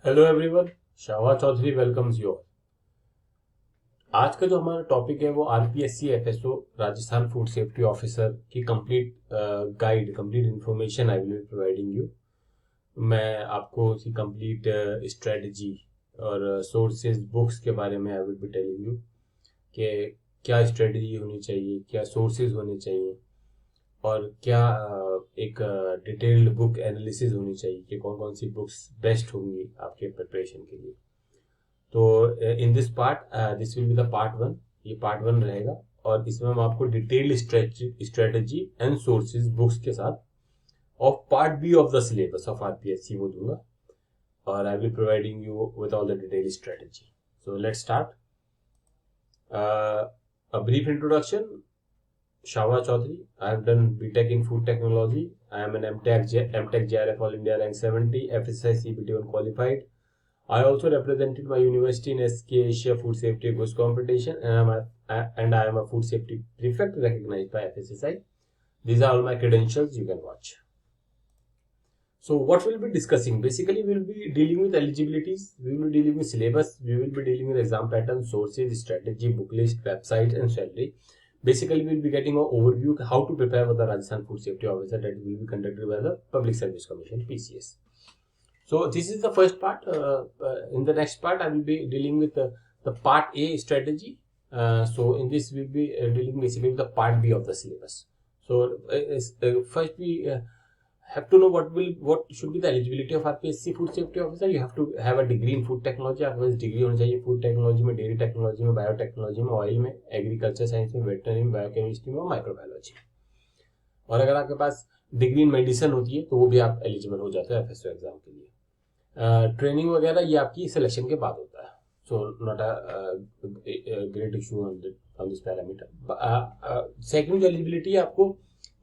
Hello everyone, Shava Chaudhary welcomes you. आज का जो हमारा टॉपिक है वो RPSC FSO Rajasthan food safety officer की complete guide, complete information I will be providing you. मैं आपको उसकी कंप्लीट स्ट्रेटजी और सोर्सेज बुक्स के बारे में I will be telling you कि क्या स्ट्रेटजी होनी चाहिए, क्या सोर्सेज होने चाहिए और क्या एक डिटेल्ड बुक एनालिसिस होनी चाहिए कि कौन कौन सी बुक्स बेस्ट होंगी आपके प्रिपरेशन के लिए। तो in this part this will be the part one, ये पार्ट वन रहेगा और इसमें हम आपको detailed strategy and sources books के साथ of part B of the syllabus of RPSC वो दूंगा और I will providing you with all the detailed strategy. So let's start. A brief introduction. Shava Chaudhary. I have done BTech in Food Technology. I am an MTech JRF All India Rank 70, FSI CBT 1 qualified. I also represented my university in SK Asia Food Safety Quiz Competition, and I am a food safety prefect recognized by FSSI. These are all my credentials. You can watch. So what we'll be discussing? Basically, we'll be dealing with eligibilities. We will be dealing with syllabus. We will be dealing with exam patterns, sources, strategy, book list, website, and salary. Basically, we'll be getting an overview how to prepare for the Rajasthan Food Safety Officer that will be conducted by the Public Service Commission (PCS). So this is the first part. In the next part, I will be dealing with the part A strategy. So in this, we'll be dealing basically with the part B of the syllabus. So first we have to know what should be the eligibility of RPSC Food Safety Officer. You have to have a degree in food technology. आपके पास degree होनी चाहिए food technology में, dairy technology में, biotechnology में, oil में, agriculture science में, veterinary में, biochemistry में और माइक्रोबायोलॉजी। और अगर आपके पास डिग्री इन मेडिसिन होती है तो वो भी आप एलिजिबल हो जाते हैं एफएसओ एग्जाम के लिए। ट्रेनिंग वगैरह ये आपकी सिलेक्शन के बाद होता है। So not a great issue on this parameter. Second eligibility आपको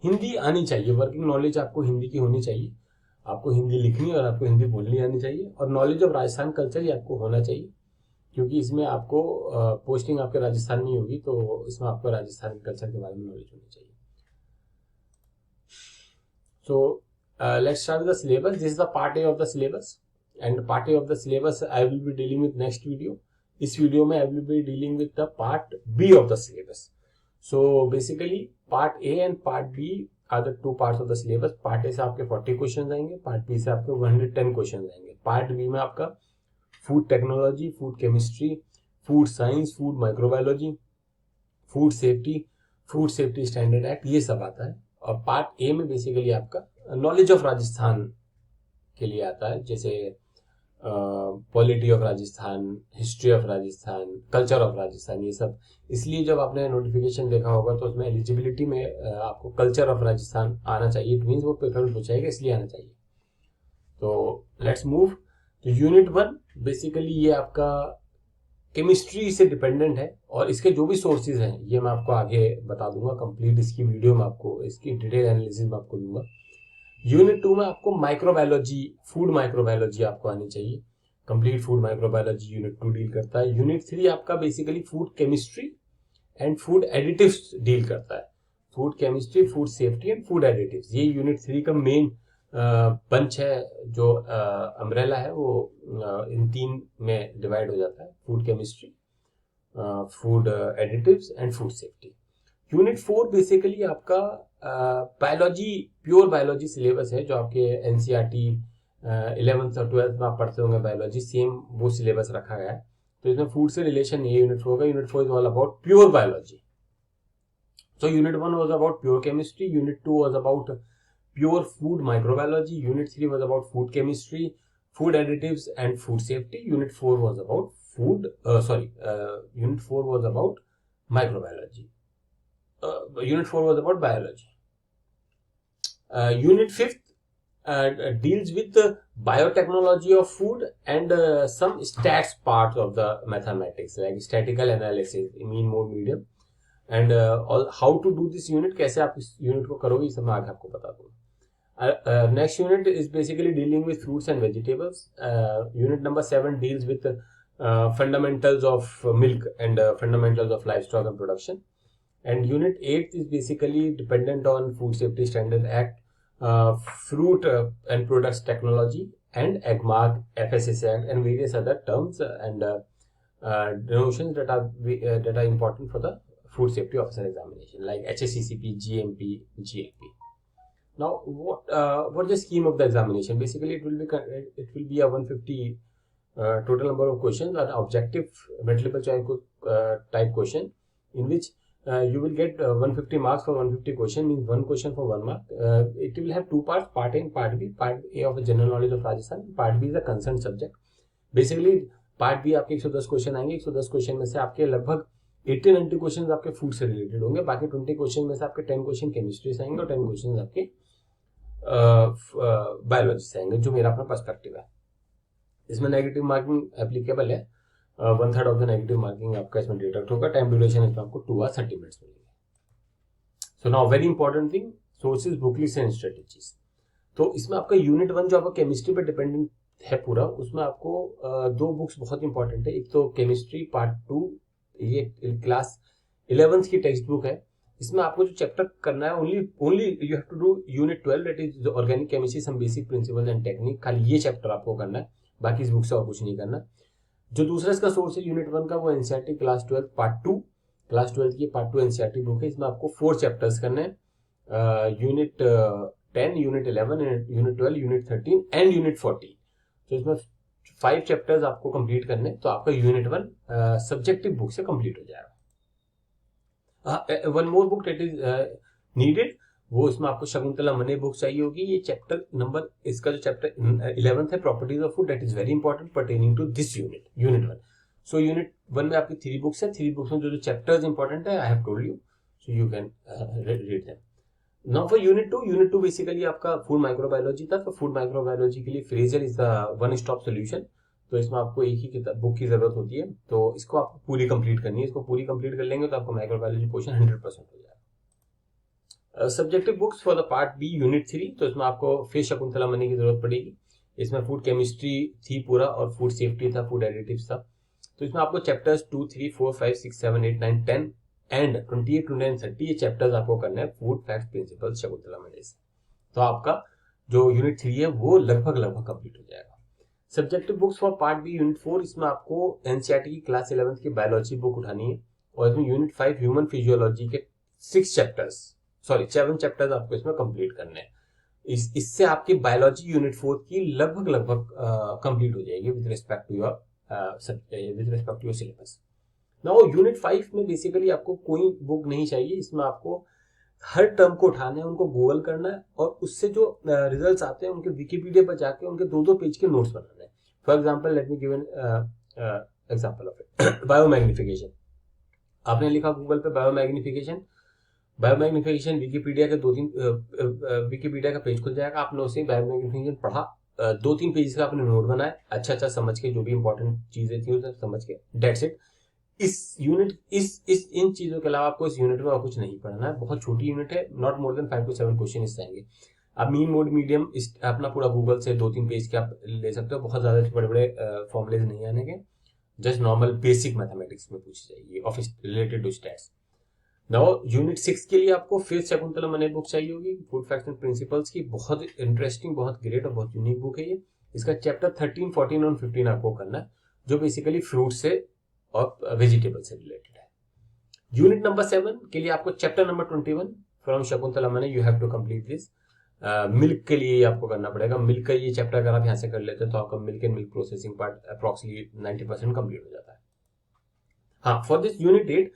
हिंदी आनी चाहिए, वर्किंग नॉलेज आपको हिंदी की होनी चाहिए, आपको हिंदी लिखनी और आपको हिंदी बोलनी आनी चाहिए और नॉलेज ऑफ राजस्थान कल्चर ही आपको होना चाहिए, क्योंकि इसमें आपको पोस्टिंग आपके राजस्थान में होगी तो इसमें आपको राजस्थान कल्चर के बारे में नॉलेज होनी चाहिए। So let's start with the syllabus. This is the part A of the syllabus, and part A of the syllabus I will be dealing with next video. इस वीडियो में I will be dealing with the part B of the syllabus. So basically part A and part B are the two parts of the syllabus. Part A से आपके 40 question आएंगे, part B से आपके 110 question आएंगे। Part B में आपका food technology, food chemistry, food science, food microbiology, food safety standard act, ये सब आता है। और पार्ट ए में बेसिकली आपका नॉलेज ऑफ राजस्थान के लिए आता है, जैसे polity of Rajasthan, history of Rajasthan, culture of Rajasthan, ये सब। इसलिए जब आपने नोटिफिकेशन देखा होगा तो उसमें एलिजिबिलिटी में आपको कल्चर ऑफ राजस्थान आना चाहिए। इट मीन्स वो पेपर में पूछाएगा, इसलिए आना चाहिए। तो लेट्स मूव तो यूनिट वन। बेसिकली ये आपका केमिस्ट्री से डिपेंडेंट है और इसके जो भी सोर्सेज हैं ये मैं आपको आगे बता दूंगा। कंप्लीट इसकी वीडियो में आपको इसकी डिटेल एनालिसिस में आपको दूंगा। यूनिट टू में आपको माइक्रोबायोलॉजी, फूड माइक्रोबायोलॉजी आपको आनी चाहिए। Complete food microbiology unit two deal करता है। यूनिट थ्री आपका basically food chemistry and food additives deal करता है। Food chemistry, food safety and food additives, ये यूनिट थ्री का मेन पंच है। जो अम्ब्रेला है वो इन तीन में डिवाइड हो जाता है: food chemistry, food additives and food safety. Unit four basically आपका बायोलॉजी, प्योर बायोलॉजी सिलेबस है, जो आपके एनसीईआरटी 11th और 12th में आप पढ़ते होंगे बायोलॉजी, सेम वो सिलेबस रखा गया है। तो इसमें फूड से रिलेशन नहीं है यूनिट फोर का। Unit four is all about pure biology. So unit one was about pure chemistry, unit two was about pure food microbiology, unit 3 was about food chemistry, food additives and food safety. Unit 4 was about unit 4 was about microbiology. Unit 4 was about biology. Unit 5th deals with the biotechnology of food and some stats parts of the mathematics, like statistical analysis, mean, mode, medium, and how to do this unit, कैसे आप इस unit को करोगे, ये सब मैं आगे आपको बता दूंगा। Next unit is basically dealing with fruits and vegetables. Unit number 7 deals with fundamentals of milk and fundamentals of livestock and production. And unit 8 is basically dependent on Food Safety Standard Act, fruit and products technology and AgMark, FSSA Act, and various other terms and denominations that are important for the food safety officer examination, like HACCP, GMP, GLP. Now, what is the scheme of the examination? Basically, it will be a 150 total number of questions, an objective multiple choice type question, in which you will get 150 marks for 150 question, means one question for 1 mark. It will have two parts, part A and part B. Part A of the general knowledge of Rajasthan, part B is the concerned subject. Basically, part B आपके 110 question आएंगे. 110 question में से आपके लगभग 80-90 question आपके food से related होंगे. बाकी 20 क्वेश्चन में से आपके 10 क्वेश्चन केमिस्ट्री से आएंगे और 10 क्वेश्चन आपके बायोलॉजी से आएंगे, जो मेरा अपना पर्सपेक्टिव है. इसमें नेगेटिव मार्किंग एप्लीकेबल है. 1/3 ऑफ द नेगेटिव मार्किंग आपका इसमें डिडक्ट होगा. टाइम ड्यूरेशन इसमें आपको 2 hours 30 minutes मिलेंगे. So now very important thing, sources, booklets and strategies. तो इसमें आपका यूनिट 1 जो आपका केमिस्ट्री पर डिपेंडेंट है पूरा, उसमें आपको 2 बुक्स बहुत इंपॉर्टेंट है. एक तो केमिस्ट्री पार्ट 2, ये क्लास 11th की टेक्स्ट बुक है. इसमें आपको जो चैप्टर करना है, only you have to do unit 12, that is organic chemistry, some basic principles and technique. खाली ये चैप्टर आपको करना है, बाकी इस बुक से और कुछ नहीं करना. जो दूसरा इसका सोर्स है यूनिट 1 का, वो एनसीईआरटी क्लास 12 पार्ट 2, क्लास 12 की पार्ट 2 एनसीईआरटी बुक है. इसमें आपको 4 चैप्टर्स करने हैं, unit 10, unit 11, unit 12, unit 13 and unit 14. तो इसमें 5 चैप्टर्स आपको कंप्लीट करने, तो आपका यूनिट 1 सब्जेक्टिव बुक से कंप्लीट हो जाएगा. One more book that is needed, वो इसमें आपको शकुंतला मने बुक चाहिए होगी. ये चैप्टर नंबर, इसका जो चैप्टर 11th है, properties of food, that is very important pertaining to this unit 1. सो यूनिट 1 में आपकी 3 बुक्स है. 3 बुक्स में जो चैप्टर्स इंपॉर्टेंट है, I have told you, so you can read them. Now for unit 2 basically आपका food microbiology था. तो फूड माइक्रोबायोलॉजी के लिए Fraser is the one stop solution. तो इसमें आपको एक ही बुक की जरूरत होती है, तो इसको आपको पूरी कंप्लीट करनी है. इसको पूरी कंप्लीट कर लेंगे तो आपको माइक्रोबायोलॉजी पोर्शन 100% हो जाएगा. Subjective books for the part B unit 3, तो इसमें आपको फिर शकुंतला मनी की जरूरत पड़ेगी. इसमें फूड केमिस्ट्री थी पूरा, और फूड सेफ्टी था, फूड एडिटिव्स था. तो इसमें आपको चैप्टर्स 2, 3, 4, 5, 6, 7, 8, 9, 10 एंड 28, 29, 30 ये चैप्टर्स आपको करने हैं food facts principles Shakuntala money से. तो आपका जो यूनिट 3 है वो लगभग कंप्लीट हो जाएगा. Subjective books for part B unit 4, इसमें आपको एनसीईआरटी की क्लास 11th की बायोलॉजी बुक उठानी है, और इसमें यूनिट 5 ह्यूमन फिजियोलॉजी के 7 चैप्टर्स आपको इसमें कंप्लीट करने हैं. इससे आपकी बायोलॉजी यूनिट 4 की लगभग कंप्लीट हो जाएगी with respect to your syllabus. Now unit 5 में बेसिकली आपको कोई बुक नहीं चाहिए. इसमें आपको हर टर्म को उठाना है, उनको गूगल करना है, और उससे जो रिजल्ट्स आते हैं उनके विकिपीडिया पर जाके उनके 2-2 पेज के नोट्स बनाने हैं. For example, let me give an example of it. Biomagnification आपने लिखा गूगल पे, बायोमैग्निफिकेशन विकिपीडिया के 2-3 विकिपीडिया का पेज खुल जाएगा. आपने उसे बायोमैग्निफिकेशन पढ़ा, 2-3 पेज का आपने नोट बनाया, अच्छा समझ के, जो भी इंपॉर्टेंट चीजें थी उसे समझ के, डेट्स इट. इन चीजों के अलावा आपको इस यूनिट में और कुछ नहीं पढ़ना है. बहुत छोटी यूनिट है, not more than 5 to 7 question इससे आएंगे. आप मीन मोड मीडियम अपना पूरा गूगल से 2-3 पेज के आप ले सकते हो. बहुत ज्यादा बड़े फॉर्मुलेज नहीं आने के, जस्ट नॉर्मल बेसिक मैथमेटिक्स में पूछी जाएगी office related to stats. Now unit 6 के लिए आपको फिर शकुंतला मने बुक चाहिए होगी, फूड फैक्ट्स एंड प्रिंसिपल्स की. बहुत इंटरेस्टिंग, बहुत ग्रेट और बहुत यूनिक बुक है ये. इसका चैप्टर 13, 14 और 15 आपको करना है, जो बेसिकली फ्रूट से और वेजिटेबल से रिलेटेड है. यूनिट नंबर 7 के लिए आपको chapter number 21 from Shakuntala Manay, you have to complete this. Milk के लिए आपको करना पड़ेगा. मिल्क का ये चैप्टर अगर आप यहाँ से कर लेते हैं तो आपका milk and milk processing part approximately 90% complete हो जाता है. हाँ, for this unit 8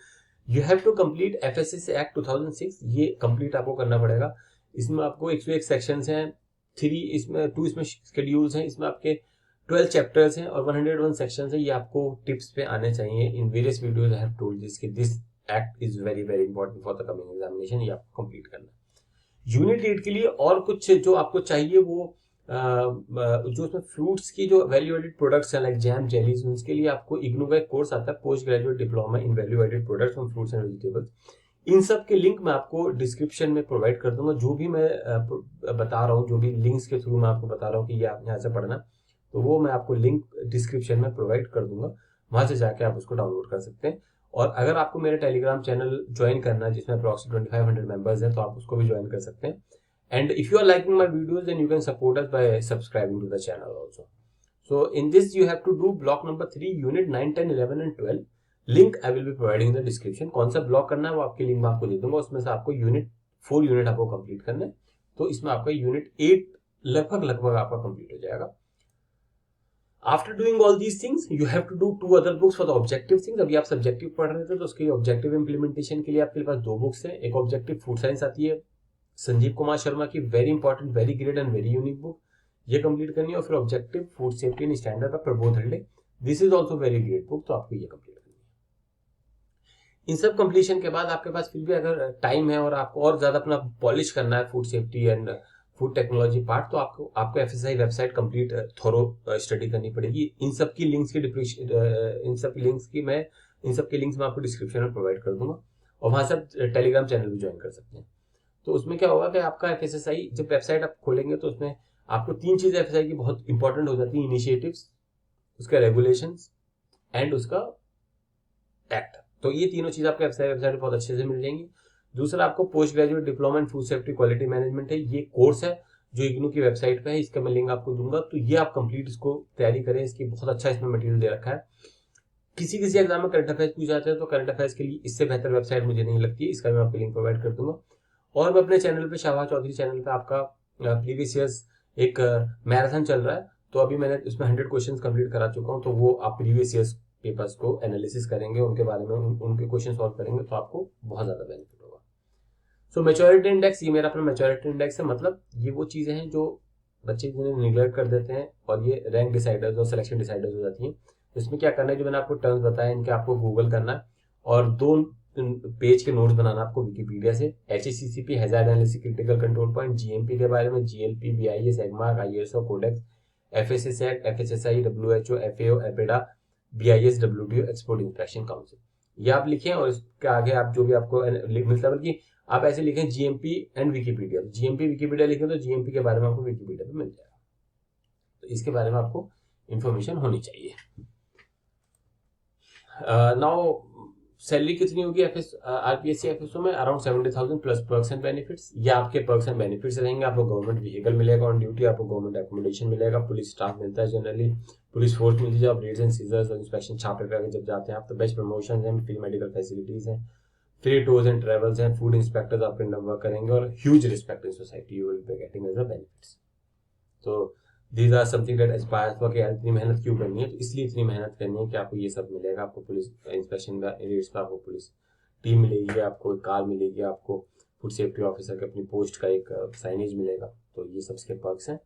you have to complete FSSA act 2006. ये कंप्लीट आपको करना पड़ेगा. इसमें आपको 101 सेक्शंस हैं, 2 इसमें शेड्यूल्स हैं. इसमें आपके 12 चैप्टर्स हैं और 101 सेक्शंस है. ये आपको टिप्स पे आने चाहिए. In various videos I have told this act is very important for the coming examination. ये आपको कंप्लीट करना है. यूनिट 8 के लिए और कुछ जो आपको चाहिए, वो जो उसमें फ्रूट्स की जो वैल्यू एडेड प्रोडक्ट्स हैं, लाइक जैम, जेलीज, उसके लिए आपको इग्नू का एक कोर्स आता है, post graduate diploma in value added products from fruits and vegetables. इन सब के लिंक मैं आपको डिस्क्रिप्शन में प्रोवाइड कर दूंगा. जो भी मैं बता रहा हूँ, जो भी लिंक्स के थ्रू मैं आपको बता रहा हूँ कि ये आप यहाँ से पढ़ना, तो वो मैं आपको लिंक डिस्क्रिप्शन में प्रोवाइड कर दूंगा. वहां से जाके आप उसको डाउनलोड कर सकते हैं. और अगर आपको मेरा टेलीग्राम चैनल ज्वाइन करना है, जिसमें अप्रॉक्सीमेटली 2500 मेंबर्स हैं, तो आप उसको भी ज्वाइन कर सकते हैं. And if you are liking my videos, then you can support us by subscribing to the channel also. So in this you have to do block number 3, unit 9, 10, 11 and 12. Link I will be providing in the description. कौन सा block करना है वो आपकी link मैं आपको दे दूंगा. उसमें से आपको 4 यूनिट आपको कंप्लीट करना है. तो इसमें आपका यूनिट 8 लगभग आपका कंप्लीट हो जाएगा. After doing all these things you have to do 2 other books for the objective things. अभी आप सब्जेक्टिव पढ़ रहे थे तो उसके ऑब्जेक्टिव इंप्लीमेंटेशन के लिए आपके पास 2 बुक्स हैं. एक ऑब्जेक्टिव फूड साइंस आती है संजीव कुमार शर्मा की, very important, very great and very unique book. ये कंप्लीट करनी है. और फिर objective food safety and standard पर प्रबोध हल्ले, this is also very great book. तो आपको ये कंप्लीट करनी है. इन सब कंप्लीशन के बाद आपके पास फिर भी अगर टाइम है और आपको और ज्यादा अपना पॉलिश करना है food safety and food technology part, तो आपको एफएसएसआई वेबसाइट कंप्लीट थोरो स्टडी करनी पड़ेगी. इन सब की लिंक्स मैं आपको डिस्क्रिप्शन में प्रोवाइड कर दूंगा. और वहां से आप टेलीग्राम चैनल भी ज्वाइन कर सकते हैं. तो उसमें क्या होगा कि आपका एफएसएसआई जब वेबसाइट आप खोलेंगे तो उसमें आपको 3 चीजें एफएसएसआई की बहुत इंपॉर्टेंट हो जाती है. इनिशिएटिव्स, उसका रेगुलेशंस एंड उसका एक्ट. तो ये तीनों चीज आपको एफएसएसआई वेबसाइट पर बहुत अच्छे से मिल जाएंगी. दूसरा आपको पोस्ट ग्रेजुएट डिप्लोमा इन फूड सेफ्टी क्वालिटी मैनेजमेंट है. ये कोर्स है जो इग्नू की वेबसाइट पे है. इसका मैं लिंक आपको दूंगा. तो ये आप कंप्लीट इसको तैयारी करें. इसकी बहुत अच्छा इसमें मटेरियल दे रखा है. किसी एग्जाम में करंट अफेयर्स पूछ जाते हैं तो करंट अफेयर्स के लिए इससे बेहतर वेबसाइट मुझे नहीं लगती है. इसका मैं आपको लिंक प्रोवाइड कर दूंगा. और मैं अपने चैनल पे शाहबाज चौधरी चैनल पे आपका प्रीवियस ईयर्स एक मैराथन चल रहा है. तो अभी मैंने उसमें 100 क्वेश्चन कंप्लीट करा चुका हूँ. तो वो आप प्रीवियस ईयर्स पेपर्स को एनालिसिस करेंगे, उनके बारे में उनके क्वेश्चन सॉल्व करेंगे तो आपको बहुत ज्यादा बेनिफिट होगा. सो मैच्योरिटी इंडेक्स, ये मेरा अपना मैच्योरिटी इंडेक्स है. मतलब ये वो चीजें हैं जो बच्चे जिन्हें निग्लेक्ट कर देते हैं और ये रैंक डिसाइडर्स और सिलेक्शन डिसाइडर्स हो जाती हैं. इसमें क्या करना है, जो मैंने आपको टर्म्स बताया इनके आपको गूगल करना है और 2 पेज के नोट्स बनाना आपको विकिपीडिया से. HACCP, hazard analysis, critical control point, GMP के बारे में, GLP, BIS, EGMAR, ISO, codex, FSSAI, FSSAI, WHO, FAO, APEDA, BIS, WTO, export inspection council. ये आप लिखें और इसके आगे आप जो भी आपको मिलता है, बल्कि आप ऐसे लिखें GMP and Wikipedia. GMP Wikipedia लिखें तो GMP के बारे में आपको विकिपीडिया पे मिल जाएगा. तो इसके बारे में आपको इंफॉर्मेशन होनी चाहिए. नाउ सैलरी कितनी होगी आरपीएससी एफएसओ में? Around 70,000 plus perks and benefits. ये आपके पर्क्स एंड बेनिफिट्स रहेंगे. आपको गवर्नमेंट व्हीकल मिलेगा ऑन ड्यूटी, आपको गवर्नमेंट एकोमोडेशन मिलेगा, पुलिस स्टाफ मिलता है जनरली, पुलिस फोर्स मिलती है जब रेड्स एंड सीजर्स और इंस्पेक्शन छापे पे जब जाते हैं आप. तो बेस्ट प्रमोशन है, फ्री मेडिकल फैसिलिटीज हैं, फ्री टूर्स एंड ट्रेवल्स हैं, फूड इंस्पेक्टर्स आपके अंडर वर्क करेंगे और huge respect in society you will be getting as a benefits. तो these are something that aspires for कि यार इतनी मेहनत क्यों करनी है, तो इसलिए इतनी मेहनत करनी है कि आपको ये सब मिलेगा. आपको पुलिस इंस्पेक्शन का रेट्स पे आपको पुलिस टीम मिलेगी, आपको एक कार मिलेगी, आपको फूड सेफ्टी ऑफिसर के अपनी पोस्ट का एक साइनेज मिलेगा. तो ये सब इसके पर्क्स हैं.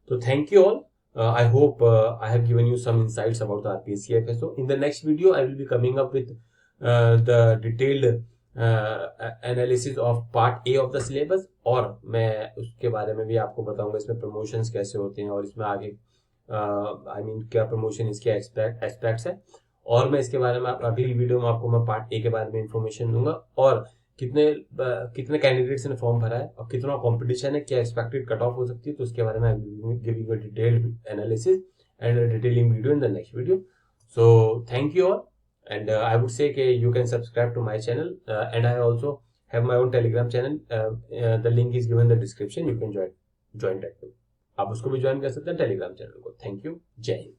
तो thank you all. I hope I have given you some insights about the RPSC FSO. In the next video, I will be coming up with the detailed analysis of part A of the syllabus. और मैं उसके बारे में भी आपको बताऊंगा इसमें promotions कैसे होते हैं और इसमें आगे क्या प्रमोशन इसके एस्पेक्ट्स है. और मैं इसके बारे में अगली वीडियो में आपको मैं पार्ट ए के बारे में इंफॉर्मेशन दूंगा और कितने कैंडिडेट्स ने फॉर्म भरा है और कितना कंपटीशन है, क्या एक्सपेक्टेड कट ऑफ हो सकती है. तो उसके बारे में giving a detailed analysis and detailing video in the next video. So thank you all. And I would say that you can subscribe to my channel and I also have my own Telegram channel. The link is given in the description. You can join that. आप उसको भी join कर सकते हैं Telegram channel को. Thank you. जय हिंद.